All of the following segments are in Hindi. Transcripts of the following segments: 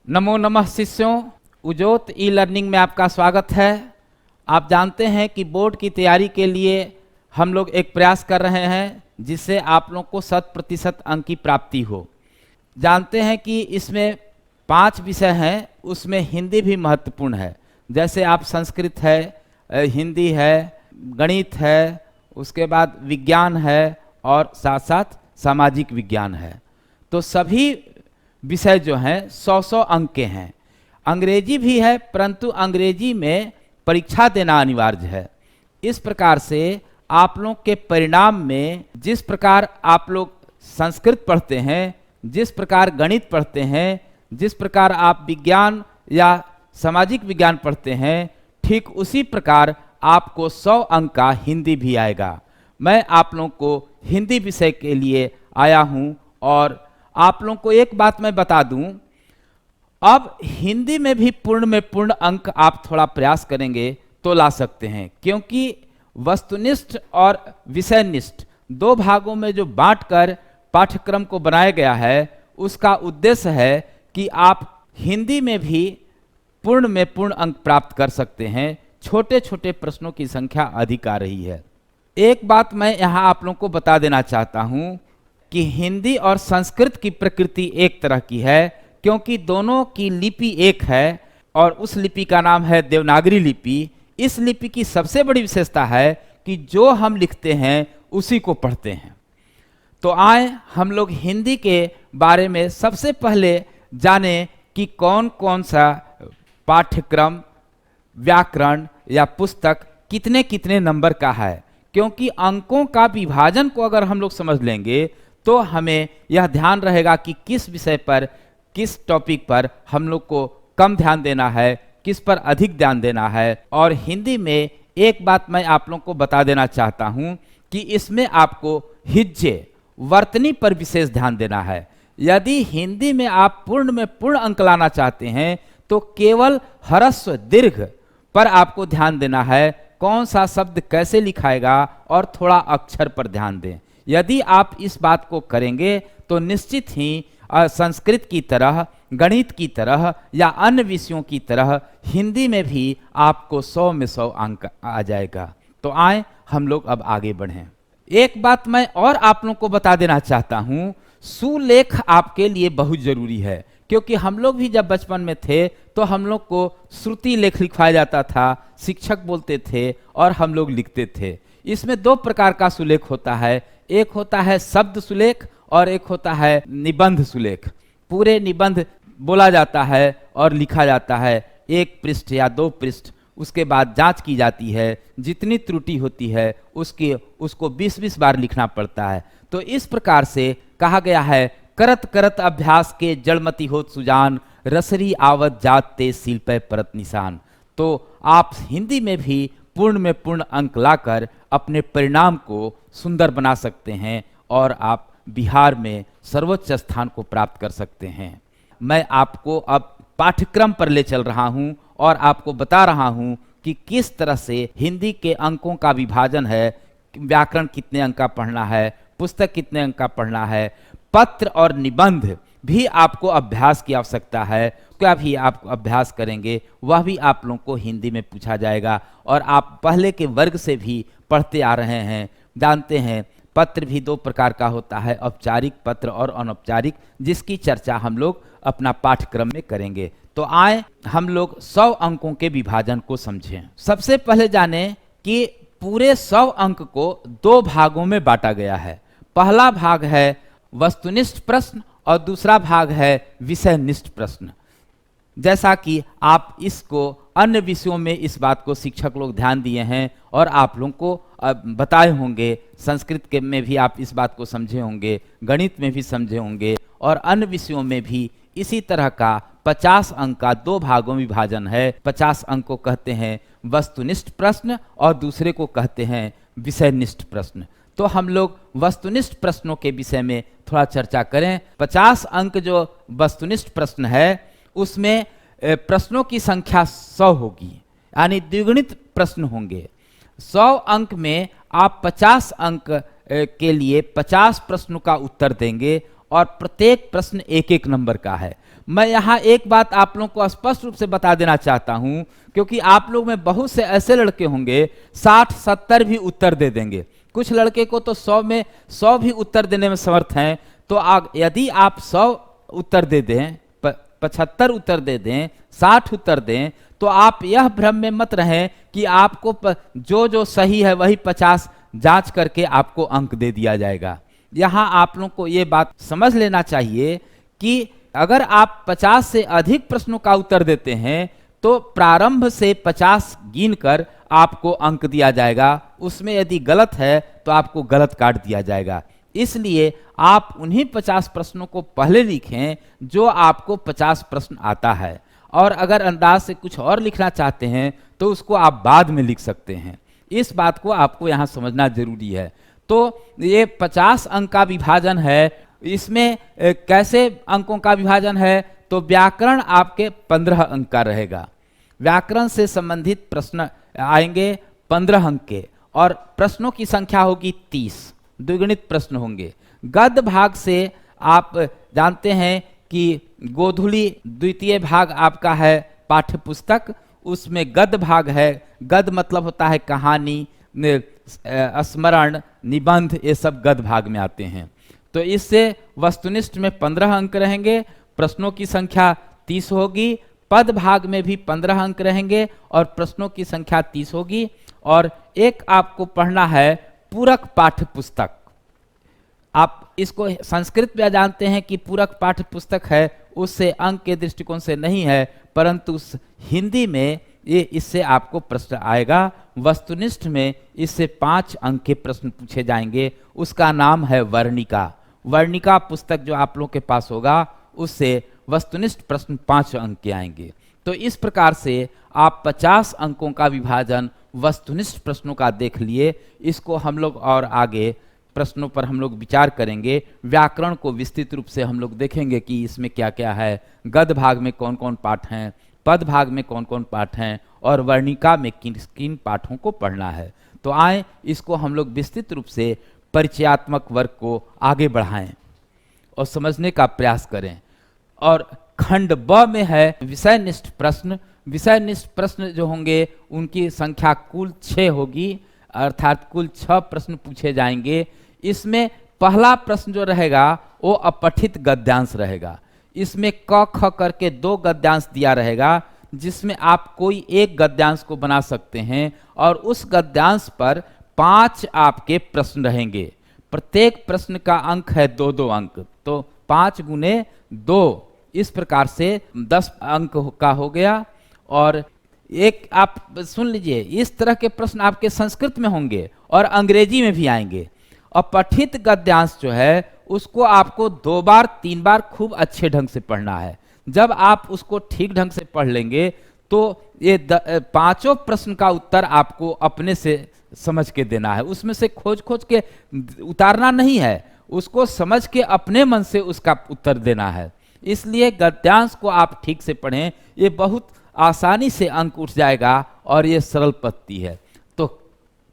नमो नमः शिष्यों, उजोत ई लर्निंग में आपका स्वागत है। आप जानते हैं कि बोर्ड की तैयारी के लिए हम लोग एक प्रयास कर रहे हैं जिससे आप लोग को 100% अंक की प्राप्ति हो। जानते हैं कि इसमें 5 विषय हैं, उसमें हिंदी भी महत्वपूर्ण है। जैसे आप संस्कृत है, हिंदी है, गणित है, उसके बाद विज्ञान है और साथ साथ सामाजिक विज्ञान है। तो सभी विषय जो हैं 100-100 अंक के हैं। अंग्रेजी भी है, परंतु अंग्रेजी में परीक्षा देना अनिवार्य है। इस प्रकार से आप लोग के परिणाम में जिस प्रकार आप लोग संस्कृत पढ़ते हैं, जिस प्रकार गणित पढ़ते हैं, जिस प्रकार आप विज्ञान या सामाजिक विज्ञान पढ़ते हैं, ठीक उसी प्रकार आपको 100 अंक का हिंदी भी आएगा। मैं आप लोगों को हिंदी विषय के लिए आया हूं और आप लोगों को एक बात मैं बता दूं, अब हिंदी में भी पूर्ण में पूर्ण अंक आप थोड़ा प्रयास करेंगे तो ला सकते हैं, क्योंकि वस्तुनिष्ठ और विषयनिष्ठ 2 भागों में जो बांटकर पाठ्यक्रम को बनाया गया है, उसका उद्देश्य है कि आप हिंदी में भी पूर्ण में पूर्ण अंक प्राप्त कर सकते हैं। छोटे छोटे प्रश्नों की संख्या अधिक आ रही है। एक बात मैं यहाँ आप लोगों को बता देना चाहता हूँ कि हिंदी और संस्कृत की प्रकृति एक तरह की है, क्योंकि दोनों की लिपि एक है और उस लिपि का नाम है देवनागरी लिपि। इस लिपि की सबसे बड़ी विशेषता है कि जो हम लिखते हैं उसी को पढ़ते हैं। तो आए हम लोग हिंदी के बारे में सबसे पहले जाने कि कौन कौन सा पाठ्यक्रम, व्याकरण या पुस्तक कितने कितने नंबर का है। क्योंकि अंकों का विभाजन को अगर हम लोग समझ लेंगे तो हमें यह ध्यान रहेगा कि किस विषय पर, किस टॉपिक पर हम लोग को कम ध्यान देना है, किस पर अधिक ध्यान देना है। और हिंदी में एक बात मैं आप लोग को बता देना चाहता हूं कि इसमें आपको हिज्जे, वर्तनी पर विशेष ध्यान देना है। यदि हिंदी में आप पूर्ण में पूर्ण अंक लाना चाहते हैं तो केवल ह्रस्व दीर्घ पर आपको ध्यान देना है, कौन सा शब्द कैसे लिखाएगा, और थोड़ा अक्षर पर ध्यान दें। यदि आप इस बात को करेंगे तो निश्चित ही संस्कृत की तरह, गणित की तरह या अन्य विषयों की तरह हिंदी में भी आपको 100 में 100 अंक आ जाएगा। तो आए हम लोग अब आगे बढ़ें। एक बात मैं और आप लोगों को बता देना चाहता हूं, सुलेख आपके लिए बहुत जरूरी है। क्योंकि हम लोग भी जब बचपन में थे तो हम लोग को श्रुति लेख लिखवाया जाता था, शिक्षक बोलते थे और हम लोग लिखते थे। इसमें 2 प्रकार का सुलेख होता है, एक होता है शब्द सुलेख और एक होता है निबंध सुलेख। पूरे निबंध बोला जाता है और लिखा जाता है 1 पृष्ठ या 2 पृष्ठ, उसके बाद जांच की जाती है, जितनी त्रुटि होती है उसको 20-20 बार लिखना पड़ता है। तो इस प्रकार से कहा गया है, करत करत अभ्यास के जड़मति होत सुजान, रसरी आवत जात ते सील पे परत निशान। तो आप हिंदी में भी पूर्ण में पूर्ण अंक लाकर अपने परिणाम को सुंदर बना सकते हैं और आप बिहार में सर्वोच्च स्थान को प्राप्त कर सकते हैं। मैं आपको अब पाठ्यक्रम पर ले चल रहा हूं और आपको बता रहा हूं कि किस तरह से हिंदी के अंकों का विभाजन है, व्याकरण कितने अंक का पढ़ना है, पुस्तक कितने अंक का पढ़ना है, पत्र और निबंध भी आपको अभ्यास की आवश्यकता है। क्या भी आप अभ्यास करेंगे वह भी आप लोगों को हिंदी में पूछा जाएगा। और आप पहले के वर्ग से भी पढ़ते आ रहे हैं, जानते हैं पत्र भी 2 प्रकार का होता है, औपचारिक पत्र और अनौपचारिक, जिसकी चर्चा हम लोग अपना पाठ्यक्रम में करेंगे। तो आए हम लोग 100 अंकों के विभाजन को समझें। सबसे पहले जाने कि पूरे 100 अंक को 2 भागों में बांटा गया है। पहला भाग है वस्तुनिष्ठ प्रश्न और दूसरा भाग है विषयनिष्ठ प्रश्न। जैसा कि आप इसको अन्य विषयों में इस बात को शिक्षक लोग ध्यान दिए हैं और आप लोगों को बताए होंगे, संस्कृत के में भी आप इस बात को समझे होंगे, गणित में भी समझे होंगे और अन्य विषयों में भी इसी तरह का 50 अंक का 2 भागों में विभाजन है। 50 अंक को कहते हैं वस्तुनिष्ठ प्रश्न और दूसरे को कहते हैं विषयनिष्ठ प्रश्न। तो हम लोग वस्तुनिष्ठ प्रश्नों के विषय में थोड़ा चर्चा करें। 50 अंक जो वस्तुनिष्ठ प्रश्न है उसमें प्रश्नों की संख्या 100 होगी, यानी द्विगुणित प्रश्न होंगे। 100 अंक में आप 50 अंक के लिए 50 प्रश्नों का उत्तर देंगे और प्रत्येक प्रश्न 1-1 नंबर का है। मैं यहाँ एक बात आप लोगों को स्पष्ट रूप से बता देना चाहता हूँ, क्योंकि आप लोग में बहुत से ऐसे लड़के होंगे 60-70 भी उत्तर दे देंगे। कुछ लड़के को तो 100 में 100 भी उत्तर देने में समर्थ हैं। तो यदि आप 100 उत्तर दे दें, 75 उत्तर दे दें, 60 उत्तर दें, तो आप यह भ्रम में मत रहें कि आपको जो सही है वही 50 जांच करके आपको अंक दे दिया जाएगा। यहाँ आप लोगों को ये बात समझ लेना चाहिए कि अगर आप 50 से अधिक प्रश्नों का उत्तर देते हैं तो प्रारंभ से 50 गिनकर आपको अंक दिया जाएगा। उसमें यदि गलत है तो आपको गलत काट दिया जाएगा। इसलिए आप उन्हीं 50 प्रश्नों को पहले लिखें जो आपको 50 प्रश्न आता है, और अगर अंदाज से कुछ और लिखना चाहते हैं तो उसको आप बाद में लिख सकते हैं। इस बात को आपको यहाँ समझना जरूरी है। तो ये 50 अंक का विभाजन है। इसमें कैसे अंकों का विभाजन है? तो व्याकरण आपके 15 अंक का रहेगा। व्याकरण से संबंधित प्रश्न आएंगे 15 अंक के, और प्रश्नों की संख्या होगी 30, द्विगुणित प्रश्न होंगे। गद्य भाग से आप जानते हैं कि गोधूली द्वितीय भाग आपका है पाठ्य पुस्तक, उसमें गद्य भाग है। गद्य मतलब होता है कहानी, स्मरण, निबंध, ये सब गद्य भाग में आते हैं। तो इससे वस्तुनिष्ठ में 15 अंक रहेंगे, प्रश्नों की संख्या 30 होगी। पद भाग में भी 15 अंक रहेंगे और प्रश्नों की संख्या 30 होगी। और एक आपको पढ़ना है पूरक पाठ्य पुस्तक। आप इसको संस्कृत में जानते हैं कि पूरक पाठ्य पुस्तक है, उससे अंक के दृष्टिकोण से नहीं है, परंतु हिंदी में ये इससे आपको प्रश्न आएगा। वस्तुनिष्ठ में इससे 5 अंक के प्रश्न पूछे जाएंगे। उसका नाम है वर्णिका। वर्णिका पुस्तक जो आप लोग के पास होगा उससे वस्तुनिष्ठ प्रश्न 5 अंक के आएंगे। तो इस प्रकार से आप 50 अंकों का विभाजन वस्तुनिष्ठ प्रश्नों का देख लिए। इसको हम लोग और आगे प्रश्नों पर हम लोग विचार करेंगे। व्याकरण को विस्तृत रूप से हम लोग देखेंगे कि इसमें क्या क्या है, गद्य भाग में कौन कौन पाठ हैं, पद भाग में कौन कौन पाठ हैं, और वर्णिका में किन किन पाठों को पढ़ना है। तो आए इसको हम लोग विस्तृत रूप से परिचयात्मक वर्ग को आगे बढ़ाएं और समझने का प्रयास करें। और खंड ब में है विषयनिष्ठ प्रश्न। विषयनिष्ठ प्रश्न जो होंगे उनकी संख्या कुल 6 होगी, अर्थात कुल 6 प्रश्न पूछे जाएंगे। इसमें पहला प्रश्न जो रहेगा वो अपठित गद्यांश रहेगा। इसमें क ख करके 2 गद्यांश दिया रहेगा, जिसमें आप कोई एक गद्यांश को बना सकते हैं, और उस गद्यांश पर 5 आपके प्रश्न रहेंगे। प्रत्येक प्रश्न का अंक है 2-2 अंक, तो 5 गुने 2, इस प्रकार से 10 अंक का हो गया। और एक आप सुन लीजिए, इस तरह के प्रश्न आपके संस्कृत में होंगे और अंग्रेजी में भी आएंगे। और पठित गद्यांश जो है उसको आपको 2 बार 3 बार खूब अच्छे ढंग से पढ़ना है। जब आप उसको ठीक ढंग से पढ़ लेंगे तो ये 5 प्रश्न का उत्तर आपको अपने से समझ के देना है। उसमें से खोज खोज के उतारना नहीं है, उसको समझ के अपने मन से उसका उत्तर देना है। इसलिए गद्यांश को आप ठीक से पढ़ें, ये बहुत आसानी से अंक उठ जाएगा और ये सरल पद्धति है। तो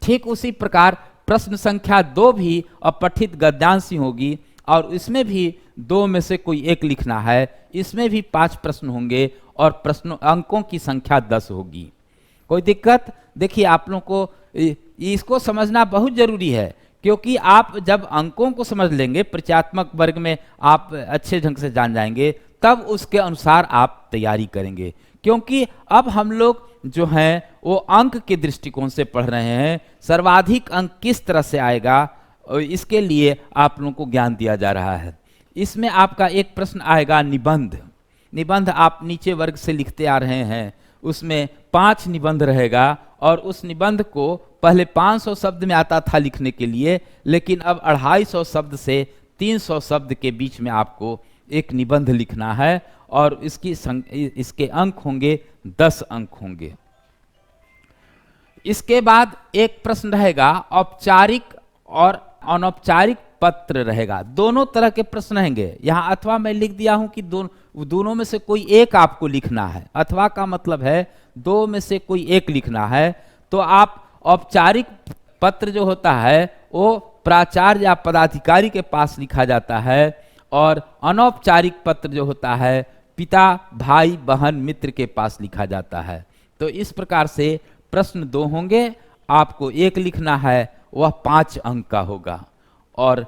ठीक उसी प्रकार प्रश्न संख्या 2 भी अपठित गद्यांश ही होगी, और इसमें भी 2 में से कोई एक लिखना है। इसमें भी 5 प्रश्न होंगे और प्रश्नों अंकों की संख्या 10 होगी। कोई दिक्कत? देखिए, आप लोगों को इसको समझना बहुत जरूरी है, क्योंकि आप जब अंकों को समझ लेंगे, परिचयात्मक वर्ग में आप अच्छे ढंग से जान जाएंगे, तब उसके अनुसार आप तैयारी करेंगे। क्योंकि अब हम लोग जो हैं वो अंक के दृष्टिकोण से पढ़ रहे हैं। सर्वाधिक अंक किस तरह से आएगा, इसके लिए आप लोगों को ज्ञान दिया जा रहा है। इसमें आपका एक प्रश्न आएगा निबंध। निबंध आप नीचे वर्ग से लिखते आ रहे हैं, उसमें 5 निबंध रहेगा, और उस निबंध को पहले 500 शब्द में आता था लिखने के लिए, लेकिन अब 250 शब्द से 300 शब्द के बीच में आपको एक निबंध लिखना है, और इसके अंक होंगे 10 अंक होंगे। इसके बाद एक प्रश्न रहेगा औपचारिक और अनौपचारिक पत्र रहेगा। दोनों तरह के प्रश्न रहेंगे यहाँ, अथवा मैं लिख दिया हूं कि दोनों में से कोई एक आपको लिखना है। अथवा का मतलब है 2 में से कोई एक लिखना है। तो आप औपचारिक पत्र जो होता है वो प्राचार्य या पदाधिकारी के पास लिखा जाता है, और अनौपचारिक पत्र जो होता है पिता, भाई, बहन, मित्र के पास लिखा जाता है। तो इस प्रकार से प्रश्न 2 होंगे, आपको एक लिखना है, वह 5 अंक का होगा। और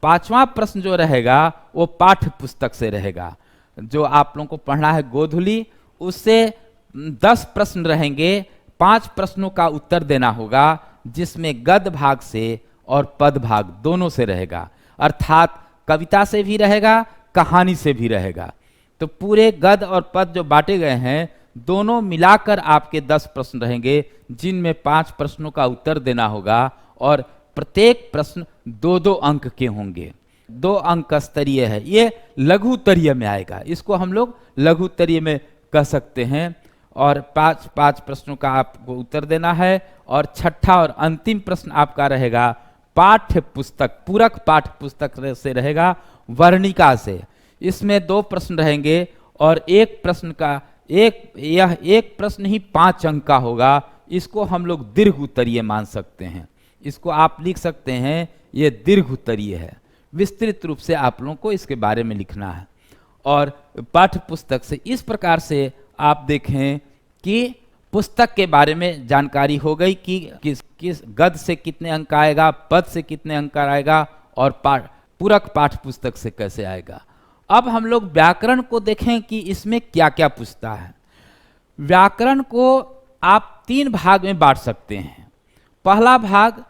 5वां प्रश्न जो रहेगा वो पाठ्य पुस्तक से रहेगा। जो आप लोगों को पढ़ना है गोधुली, उससे 10 प्रश्न रहेंगे, 5 प्रश्नों का उत्तर देना होगा, जिसमें गद्य भाग से और पद भाग दोनों से रहेगा, अर्थात कविता से भी रहेगा, कहानी से भी रहेगा। तो पूरे गद्य और पद जो बांटे गए हैं, दोनों मिलाकर आपके 10 प्रश्न रहेंगे, जिनमें 5 प्रश्नों का उत्तर देना होगा और प्रत्येक प्रश्न 2-2 अंक के होंगे। 2 अंक स्तरीय है, ये लघु उत्तरीय में आएगा, इसको हम लोग लघु उत्तरीय में कह सकते हैं। और 5 प्रश्नों का आपको उत्तर देना है। और छठा और अंतिम प्रश्न आपका रहेगा पाठ्य पुस्तक, पूरक पाठ्य पुस्तक से रहेगा, वर्णिका से। इसमें 2 प्रश्न रहेंगे और एक प्रश्न ही 5 अंक का होगा। इसको हम लोग दीर्घ उत्तरीय मान सकते हैं, इसको आप लिख सकते हैं, ये दीर्घ उत्तरीय है। विस्तृत रूप से आप लोगों को इसके बारे में लिखना है। और पाठ्य पुस्तक से इस प्रकार से आप देखें कि पुस्तक के बारे में जानकारी हो गई कि किस गद्य से कितने अंक आएगा, पद से कितने अंक आएगा और पूरक पाठ्य पुस्तक से कैसे आएगा। अब हम लोग व्याकरण को देखें कि इसमें क्या क्या पूछता है। व्याकरण को आप 3 भाग में बांट सकते हैं। पहला भाग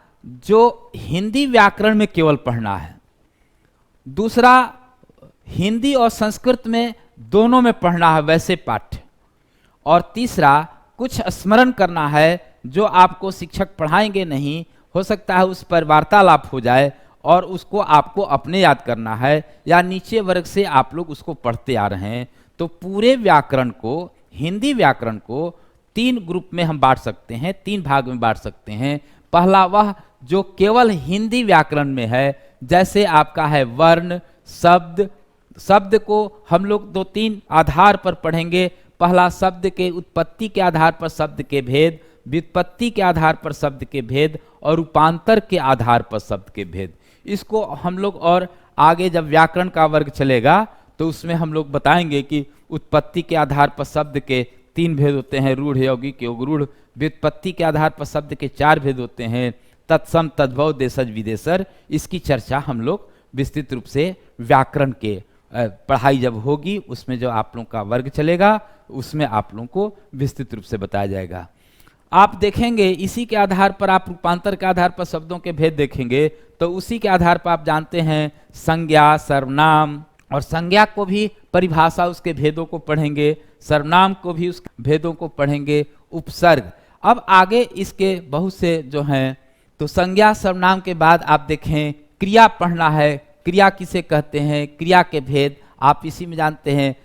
जो हिंदी व्याकरण में केवल पढ़ना है, दूसरा हिंदी और संस्कृत में दोनों में पढ़ना है वैसे पाठ्य, और तीसरा कुछ स्मरण करना है जो आपको शिक्षक पढ़ाएंगे नहीं, हो सकता है उस पर वार्तालाप हो जाए और उसको आपको अपने याद करना है, या नीचे वर्ग से आप लोग उसको पढ़ते आ रहे हैं। तो पूरे व्याकरण को, हिंदी व्याकरण को 3 ग्रुप में हम बांट सकते हैं, 3 भाग में बांट सकते हैं। पहला वह जो केवल हिंदी व्याकरण में है, जैसे आपका है वर्ण, शब्द। शब्द को हम लोग 2-3 आधार पर पढ़ेंगे। पहला शब्द के उत्पत्ति के आधार पर शब्द के भेद, व्युत्पत्ति के आधार पर शब्द के भेद और रूपांतर के आधार पर शब्द के भेद। इसको हम लोग और आगे जब व्याकरण का वर्ग चलेगा तो उसमें हम लोग बताएंगे कि उत्पत्ति के आधार पर शब्द के 3 भेद होते हैं, रूढ़, यौगिक, योगरूढ़। व्युत्पत्ति के आधार पर शब्द के 4 भेद होते हैं, तत्सम, तद्भव, देशज, विदेशर। इसकी चर्चा हम लोग विस्तृत रूप से व्याकरण के पढ़ाई जब होगी, उसमें जो आप लोगों का वर्ग चलेगा उसमें आप लोगों को विस्तृत रूप से बताया जाएगा। आप देखेंगे इसी के आधार पर आप रूपांतर के आधार पर शब्दों के भेद देखेंगे, तो उसी के आधार पर आप जानते हैं संज्ञा, सर्वनाम, और संज्ञा को भी परिभाषा उसके भेदों को पढ़ेंगे, सर्वनाम को भी उस भेदों को पढ़ेंगे, उपसर्ग। अब आगे इसके बहुत से जो हैं, तो संज्ञा सर्वनाम के बाद आप देखें क्रिया पढ़ना है। क्रिया किसे कहते हैं, क्रिया के भेद आप इसी में जानते हैं,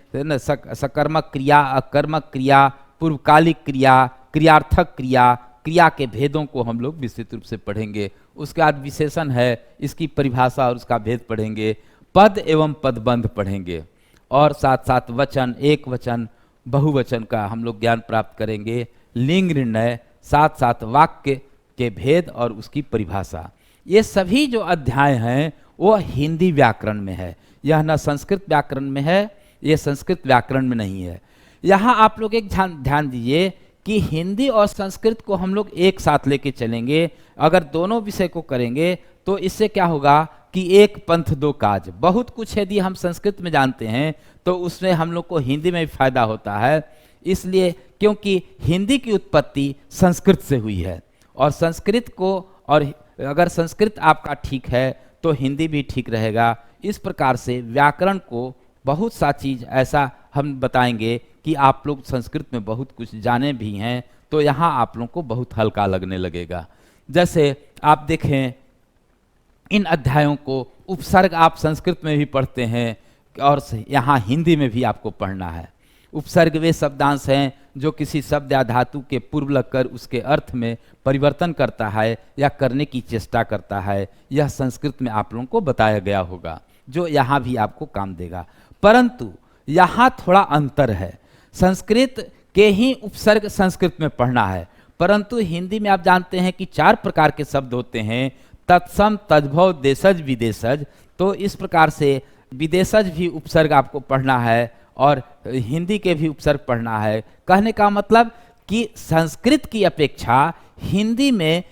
सकर्मक क्रिया, अकर्मक क्रिया, पूर्वकालिक क्रिया, क्रियार्थक क्रिया। क्रिया के भेदों को हम लोग विस्तृत रूप से पढ़ेंगे। उसके बाद विशेषण है, इसकी परिभाषा और उसका भेद पढ़ेंगे। पद एवं पदबंध पढ़ेंगे और साथ साथ वचन, एक वचन, बहुवचन का हम लोग ज्ञान प्राप्त करेंगे। लिंग निर्णय, साथ साथ वाक्य के भेद और उसकी परिभाषा। ये सभी जो अध्याय हैं वो हिंदी व्याकरण में है, यह न संस्कृत व्याकरण में है, ये संस्कृत व्याकरण में नहीं है। यहाँ आप लोग एक ध्यान दीजिए कि हिंदी और संस्कृत को हम लोग एक साथ लेके चलेंगे। अगर दोनों विषय को करेंगे तो इससे क्या होगा कि एक पंथ दो काज। बहुत कुछ यदि हम संस्कृत में जानते हैं तो उसमें हम लोग को हिंदी में भी फायदा होता है, इसलिए क्योंकि हिंदी की उत्पत्ति संस्कृत से हुई है और संस्कृत को, और अगर संस्कृत आपका ठीक है तो हिंदी भी ठीक रहेगा। इस प्रकार से व्याकरण को बहुत सा चीज़ ऐसा हम बताएंगे कि आप लोग संस्कृत में बहुत कुछ जाने भी हैं, तो यहाँ आप लोगों को बहुत हल्का लगने लगेगा। जैसे आप देखें इन अध्यायों को, उपसर्ग आप संस्कृत में भी पढ़ते हैं और यहाँ हिंदी में भी आपको पढ़ना है। उपसर्ग वे शब्दांश हैं जो किसी शब्द या धातु के पूर्व लगकर उसके अर्थ में परिवर्तन करता है या करने की चेष्टा करता है। यह संस्कृत में आप लोगों को बताया गया होगा, जो यहाँ भी आपको काम देगा। परंतु यहाँ थोड़ा अंतर है, संस्कृत के ही उपसर्ग संस्कृत में पढ़ना है, परंतु हिंदी में आप जानते हैं कि 4 प्रकार के शब्द होते हैं, तत्सम, तद्भव, देशज, विदेशज। तो इस प्रकार से विदेशज भी उपसर्ग आपको पढ़ना है और हिंदी के भी उपसर्ग पढ़ना है। कहने का मतलब कि संस्कृत की अपेक्षा हिंदी में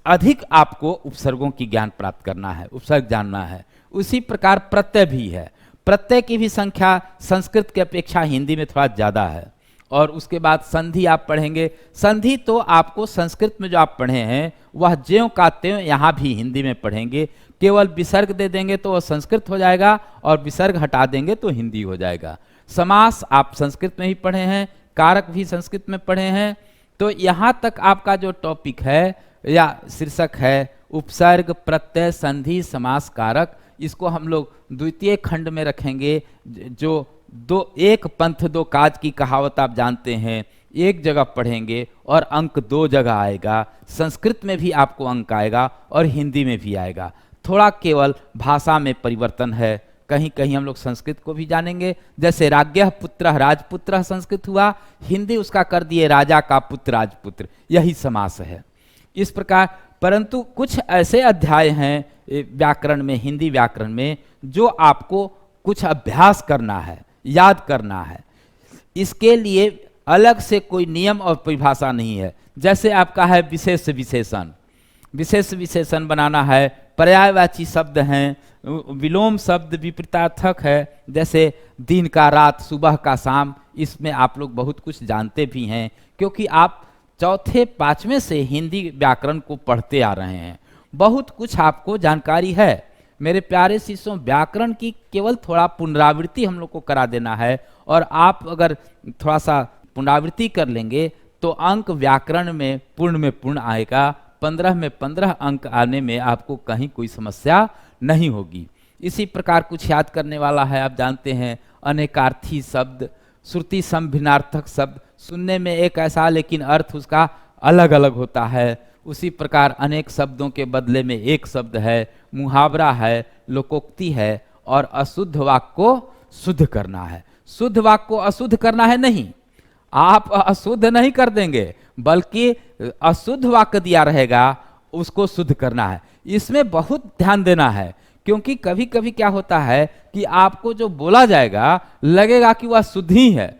अधिक आपको उपसर्गों की ज्ञान प्राप्त करना है, उपसर्ग जानना है। उसी प्रकार प्रत्यय भी है, प्रत्यय की भी संख्या संस्कृत की अपेक्षा हिंदी में थोड़ा ज़्यादा है। और उसके बाद संधि आप पढ़ेंगे। संधि तो आपको संस्कृत में जो आप पढ़े हैं वह ज्यों का त्यों यहाँ भी हिंदी में पढ़ेंगे। केवल विसर्ग दे देंगे तो वह संस्कृत हो जाएगा और विसर्ग हटा देंगे तो हिंदी हो जाएगा। समास आप संस्कृत में ही पढ़े हैं, कारक भी संस्कृत में पढ़े हैं। तो यहाँ तक आपका जो टॉपिक है या शीर्षक है उपसर्ग, प्रत्यय, संधि, समास, कारक, इसको हम लोग द्वितीय खंड में रखेंगे। जो एक पंथ दो काज की कहावत आप जानते हैं, एक जगह पढ़ेंगे और अंक 2 जगह आएगा। संस्कृत में भी आपको अंक आएगा और हिंदी में भी आएगा। थोड़ा केवल भाषा में परिवर्तन है, कहीं कहीं हम लोग संस्कृत को भी जानेंगे। जैसे राज्ञः पुत्रः राजपुत्रः संस्कृत हुआ, हिंदी उसका कर दिए राजा का पुत्र राजपुत्र, यही समास है। इस प्रकार परंतु कुछ ऐसे अध्याय हैं व्याकरण में, हिंदी व्याकरण में, जो आपको कुछ अभ्यास करना है, याद करना है। इसके लिए अलग से कोई नियम और परिभाषा नहीं है। जैसे आपका है विशेष विशेषण, विशेष विशेषण बनाना है, पर्यायवाची शब्द हैं, विलोम शब्द विपरीतार्थक है, जैसे दिन का रात, सुबह का शाम, इसमें आप लोग बहुत कुछ जानते भी हैं क्योंकि आप चौथे पांचवें से हिंदी व्याकरण को पढ़ते आ रहे हैं। बहुत कुछ आपको जानकारी है। मेरे प्यारे शिष्यों, व्याकरण की केवल थोड़ा पुनरावृत्ति हम लोग को करा देना है और आप अगर थोड़ा सा पुनरावृत्ति कर लेंगे तो अंक व्याकरण में पूर्ण आएगा। 15 में 15 अंक आने में आपको कहीं कोई समस्या नहीं होगी। इसी प्रकार कुछ याद करने वाला है। आप जानते हैं अनेकार्थी शब्द, श्रुति संभिन्नार्थक शब्द, सुनने में एक ऐसा लेकिन अर्थ उसका अलग अलग होता है। उसी प्रकार अनेक शब्दों के बदले में एक शब्द है, मुहावरा है, लोकोक्ति है। और अशुद्ध वाक्य को शुद्ध करना है। शुद्ध वाक्य को अशुद्ध करना है नहीं, आप अशुद्ध नहीं कर देंगे, बल्कि अशुद्ध वाक्य दिया रहेगा उसको शुद्ध करना है। इसमें बहुत ध्यान देना है क्योंकि कभी कभी क्या होता है कि आपको जो बोला जाएगा लगेगा कि वह शुद्ध ही है,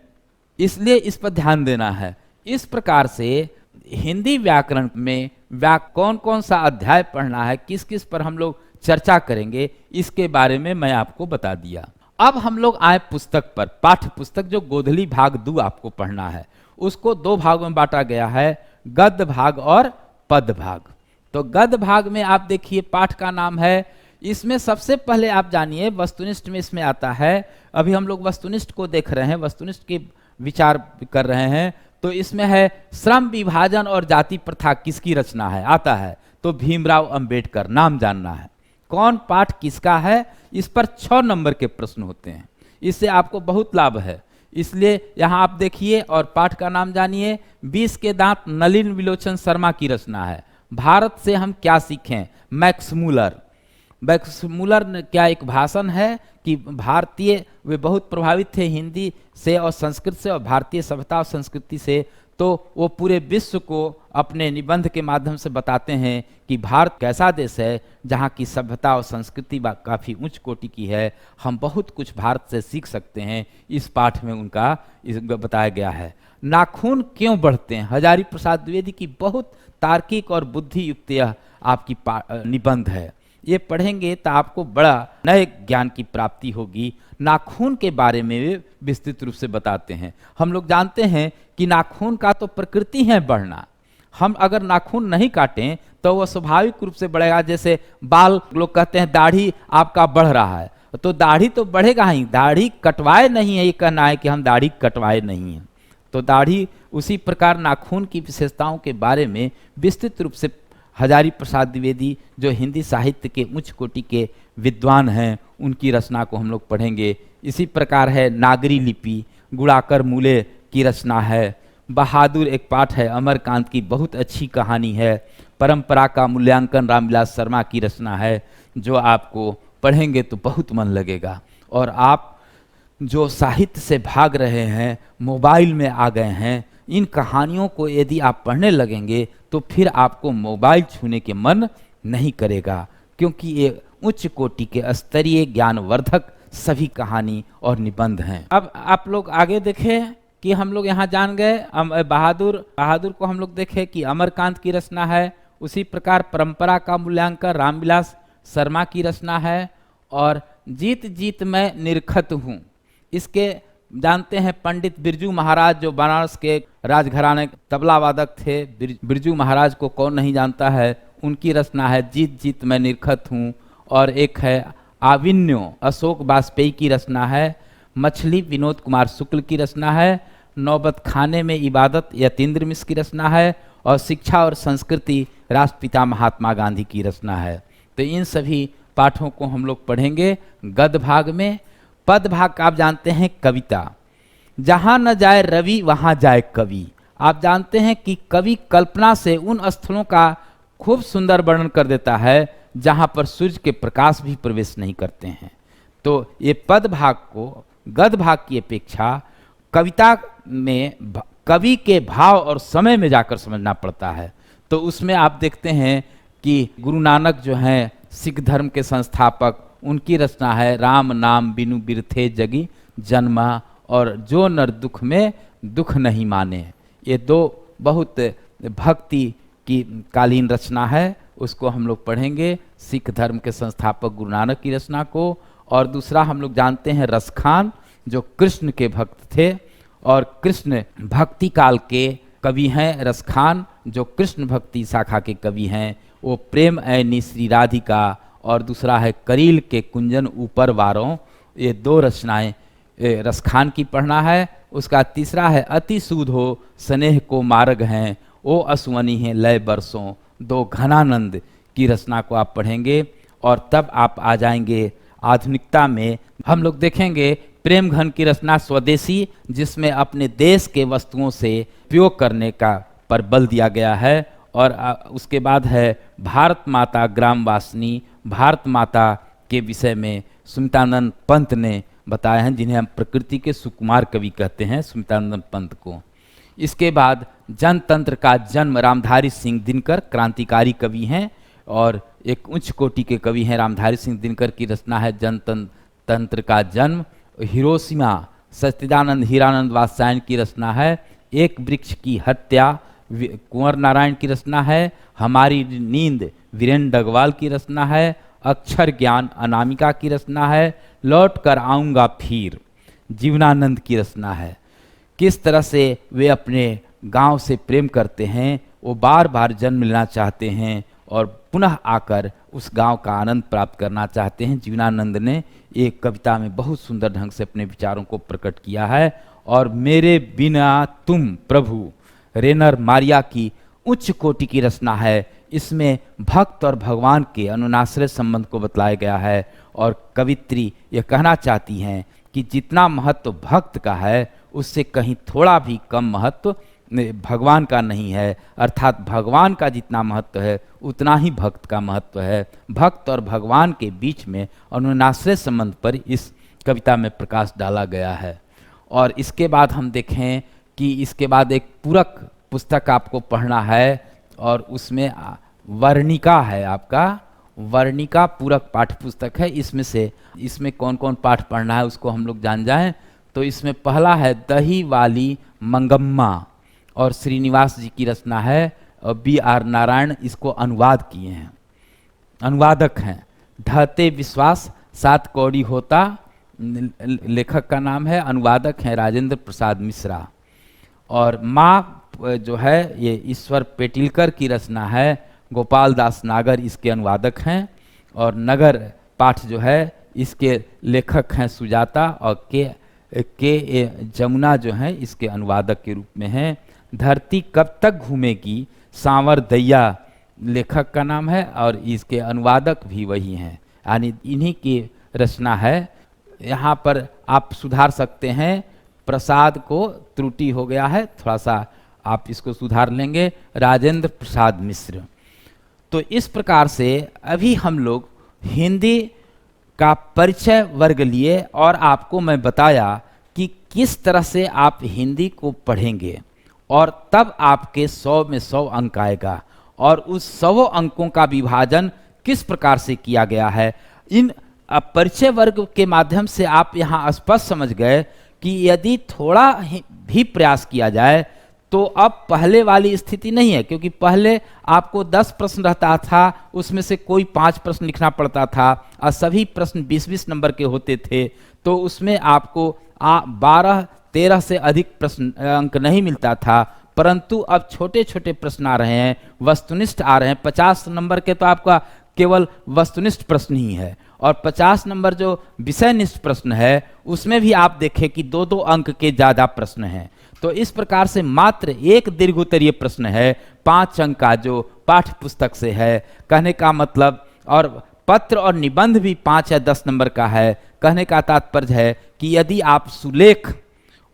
इसलिए इस पर ध्यान देना है। इस प्रकार से हिंदी व्याकरण में कौन कौन सा अध्याय पढ़ना है, किस किस पर हम लोग चर्चा करेंगे, इसके बारे में मैं आपको बता दिया। अब हम लोग आए पुस्तक पर। पाठ्य पुस्तक जो गोधली भाग 2 आपको पढ़ना है, उसको 2 भागों में बांटा गया है, गद्य भाग और पद भाग। तो गद्य भाग में आप देखिए पाठ का नाम है, इसमें सबसे पहले आप जानिए वस्तुनिष्ठ में इसमें आता है। अभी हम लोग वस्तुनिष्ठ को देख रहे हैं, वस्तुनिष्ठ के विचार कर रहे हैं। तो इसमें है श्रम विभाजन और जाति प्रथा किसकी रचना है, आता है तो भीमराव अंबेडकर, नाम जानना है। कौन पाठ किसका है, इस पर 6 नंबर के प्रश्न होते हैं, इससे आपको बहुत लाभ है। इसलिए यहाँ आप देखिए और पाठ का नाम जानिए। 20 के दांत नलिन विलोचन शर्मा की रचना है। भारत से हम क्या सीखें, मैक्स मूलर। मैक्स मूलर ने क्या एक भाषण है कि भारतीय, वे बहुत प्रभावित थे हिंदी से और संस्कृत से और भारतीय सभ्यता और संस्कृति से। तो वो पूरे विश्व को अपने निबंध के माध्यम से बताते हैं कि भारत कैसा देश है जहाँ की सभ्यता और संस्कृति काफ़ी उच्च कोटि की है, हम बहुत कुछ भारत से सीख सकते हैं। इस पाठ में उनका बताया गया है। नाखून क्यों बढ़ते हैं, हजारी प्रसाद द्विवेदी की बहुत तार्किक और बुद्धि युक्त यह आपकी निबंध है। ये पढ़ेंगे तो आपको बड़ा नए ज्ञान की प्राप्ति होगी। नाखून के बारे में वे विस्तृत रूप से बताते हैं। हम लोग जानते हैं कि नाखून का तो प्रकृति है बढ़ना। हम अगर नाखून नहीं काटें तो वह स्वाभाविक रूप से बढ़ेगा। जैसे बाल, लोग कहते हैं दाढ़ी आपका बढ़ रहा है, तो दाढ़ी तो बढ़ेगा ही, दाढ़ी कटवाए नहीं है, ये कहना है कि हम दाढ़ी कटवाए नहीं हैं। तो दाढ़ी, उसी प्रकार नाखून की विशेषताओं के बारे में विस्तृत रूप से हजारी प्रसाद द्विवेदी, जो हिंदी साहित्य के उच्च कोटि के विद्वान हैं, उनकी रचना को हम लोग पढ़ेंगे। इसी प्रकार है नागरी लिपि, गुणाकर मूले की रचना है। बहादुर एक पाठ है, अमरकांत की बहुत अच्छी कहानी है। परंपरा का मूल्यांकन रामविलास शर्मा की रचना है, जो आपको पढ़ेंगे तो बहुत मन लगेगा। और आप जो साहित्य से भाग रहे हैं, मोबाइल में आ गए हैं, इन कहानियों को यदि आप पढ़ने लगेंगे तो फिर आपको मोबाइल छूने के मन नहीं करेगा, क्योंकि ये उच्च कोटि के स्तरीय ज्ञानवर्धक सभी कहानी और निबंध हैं। अब आप लोग आगे देखें कि हम लोग यहाँ जान गए बहादुर को हम लोग देखें कि अमरकांत की रचना है। उसी प्रकार परंपरा का मूल्यांकन रामविलास शर्मा की रचना है। और जीत जीत मैं निरखत हूँ, इसके जानते हैं पंडित बिरजू महाराज, जो बनारस के राजघराने तबला वादक थे। बिरजू महाराज को कौन नहीं जानता है। उनकी रचना है जीत जीत मैं निरखत हूँ। और एक है आविन्यो, अशोक वाजपेयी की रचना है। मछली, विनोद कुमार शुक्ल की रचना है। नौबत खाने में इबादत, यतीन्द्र मिश्र की रचना है। और शिक्षा और संस्कृति, राष्ट्रपिता महात्मा गांधी की रचना है। तो इन सभी पाठों को हम लोग पढ़ेंगे गद्य भाग में। पद भाग का आप जानते हैं कविता, जहाँ न जाए रवि वहाँ जाए कवि। आप जानते हैं कि कवि कल्पना से उन स्थलों का खूब सुंदर वर्णन कर देता है जहाँ पर सूर्य के प्रकाश भी प्रवेश नहीं करते हैं। तो ये पद भाग को गद्य भाग की अपेक्षा कविता में कवि के भाव और समय में जाकर समझना पड़ता है। तो उसमें आप देखते हैं कि गुरु नानक जो हैं सिख धर्म के संस्थापक, उनकी रचना है राम नाम बिनु बिरथे जगी जन्मा, और जो नर दुख में दुख नहीं माने। ये दो बहुत भक्ति की कालीन रचना है, उसको हम लोग पढ़ेंगे, सिख धर्म के संस्थापक गुरु नानक की रचना को। और दूसरा हम लोग जानते हैं रसखान, जो कृष्ण के भक्त थे और कृष्ण भक्ति काल के कवि हैं। रसखान जो कृष्ण भक्ति शाखा के कवि हैं, वो प्रेम ऐनी श्री राधिका, और दूसरा है करील के कुंजन ऊपर वारों। ये दो रचनाएं रसखान की पढ़ना है। उसका तीसरा है अति सूद हो स्नेह को मार्ग हैं, ओ असुवनी है लय बरसों, दो घनानंद की रचना को आप पढ़ेंगे। और तब आप आ जाएंगे आधुनिकता में। हम लोग देखेंगे प्रेम घन की रचना स्वदेशी, जिसमें अपने देश के वस्तुओं से उपयोग करने का पर बल दिया गया है। और उसके बाद है भारत माता ग्रामवासिनी। भारत माता के विषय में सुमितानंद पंत ने बताए हैं, जिन्हें हम प्रकृति के सुकुमार कवि कहते हैं, सुमितानंद पंत को। इसके बाद जनतंत्र का जन्म, रामधारी सिंह दिनकर क्रांतिकारी कवि हैं और एक उच्च कोटि के कवि हैं। रामधारी सिंह दिनकर की रचना है जनतंत्र का जन्म। हिरोशिमा, सच्चिदानंद हीरानंद वात्स्यायन की रचना है। एक वृक्ष की हत्या, कुंवर नारायण की रचना है। हमारी नींद, वीरेंद्र डगवाल की रचना है। अक्षर ज्ञान, अनामिका की रचना है। लौट कर आऊँगा फिर, जीवनानंद की रचना है। किस तरह से वे अपने गांव से प्रेम करते हैं, वो बार बार जन्म लेना चाहते हैं और पुनः आकर उस गांव का आनंद प्राप्त करना चाहते हैं। जीवनानंद ने एक कविता में बहुत सुंदर ढंग से अपने विचारों को प्रकट किया है। और मेरे बिना तुम प्रभु, रेनर मारिया की उच्च कोटि की रचना है। इसमें भक्त और भगवान के अनुनाश्रय संबंध को बतलाया गया है। और कवित्री यह कहना चाहती हैं कि जितना महत्व भक्त का है, उससे कहीं थोड़ा भी कम महत्व भगवान का नहीं है। अर्थात भगवान का जितना महत्व है, उतना ही भक्त का महत्व है। भक्त और भगवान के बीच में अनुनाश्रय संबंध पर इस कविता में प्रकाश डाला गया है। और इसके बाद हम देखें कि इसके बाद एक पूरक पुस्तक आपको पढ़ना है, और उसमें वर्णिका है। आपका वर्णिका पूरक पाठ्य पुस्तक है। इसमें कौन कौन पाठ पढ़ना है उसको हम लोग जान जाएं। तो इसमें पहला है दही वाली मंगम्मा, और श्रीनिवास जी की रचना है। और B.R. नारायण इसको अनुवाद किए हैं, अनुवादक हैं। ढहते विश्वास, 7 कौड़ी होता लेखक का नाम है। अनुवादक हैं राजेंद्र प्रसाद मिश्रा। और माँ जो है ये ईश्वर पेटिलकर की रचना है। गोपाल दास नागर इसके अनुवादक हैं। और नगर पाठ जो है इसके लेखक हैं सुजाता, और के जमुना जो है इसके अनुवादक के रूप में हैं। धरती कब तक घूमेगी, सांवर दैया लेखक का नाम है, और इसके अनुवादक भी वही हैं, यानी इन्हीं की रचना है। यहाँ पर आप सुधार सकते हैं, प्रसाद को त्रुटि हो गया है, थोड़ा सा आप इसको सुधार लेंगे, राजेंद्र प्रसाद मिश्र। तो इस प्रकार से अभी हम लोग हिंदी का परिचय वर्ग लिए, और आपको मैं बताया कि किस तरह से आप हिंदी को पढ़ेंगे, और तब आपके 100 में 100 अंक आएगा। और उस 100 अंकों का विभाजन किस प्रकार से किया गया है, इन अब परिचय वर्ग के माध्यम से आप यहाँ स्पष्ट समझ गए कि यदि थोड़ा भी प्रयास किया जाए तो अब पहले वाली स्थिति नहीं है, क्योंकि पहले आपको 10 प्रश्न रहता था, उसमें से कोई 5 प्रश्न लिखना पड़ता था और सभी प्रश्न 20-20 नंबर के होते थे, तो उसमें आपको 12-13 से अधिक प्रश्न अंक नहीं मिलता था। परंतु अब छोटे छोटे प्रश्न आ रहे हैं, वस्तुनिष्ठ आ रहे हैं। 50 नंबर के तो आपका केवल वस्तुनिष्ठ प्रश्न ही है, और 50 नंबर जो विषयनिष्ठ प्रश्न है उसमें भी आप देखें कि 2-2 अंक के ज़्यादा प्रश्न हैं। तो इस प्रकार से मात्र एक दीर्घोत्तरीय प्रश्न है 5 अंक का, जो पाठ्य पुस्तक से है। कहने का मतलब, और पत्र और निबंध भी 5 या 10 नंबर का है। कहने का तात्पर्य है कि यदि आप सुलेख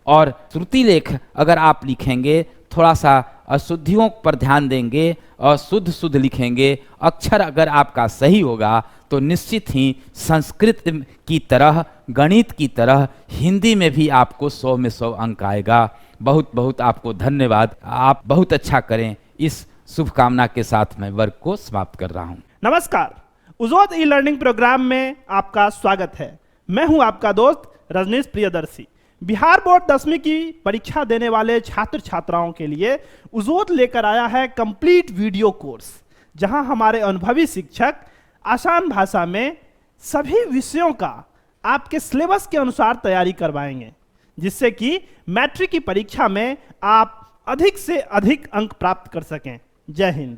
और श्रुतिलेख अगर आप लिखेंगे, थोड़ा सा अशुद्धियों पर ध्यान देंगे और शुद्ध शुद्ध लिखेंगे, अक्षर अगर आपका सही होगा, तो निश्चित ही संस्कृत की तरह, गणित की तरह हिंदी में भी आपको 100 में 100 अंक आएगा। बहुत बहुत आपको धन्यवाद। आप बहुत अच्छा करें, इस शुभकामना के साथ मैं वर्ग को समाप्त कर रहा हूं। नमस्कार, उजोत ई लर्निंग प्रोग्राम में आपका स्वागत है। मैं हूं आपका दोस्त रजनीश प्रियदर्शी। बिहार बोर्ड 10वीं की परीक्षा देने वाले छात्र छात्राओं के लिए उजोत लेकर आया है कंप्लीट वीडियो कोर्स, जहां हमारे अनुभवी शिक्षक आसान भाषा में सभी विषयों का आपके सिलेबस के अनुसार तैयारी करवाएंगे, जिससे कि मैट्रिक की परीक्षा में आप अधिक से अधिक अंक प्राप्त कर सकें। जय हिंद।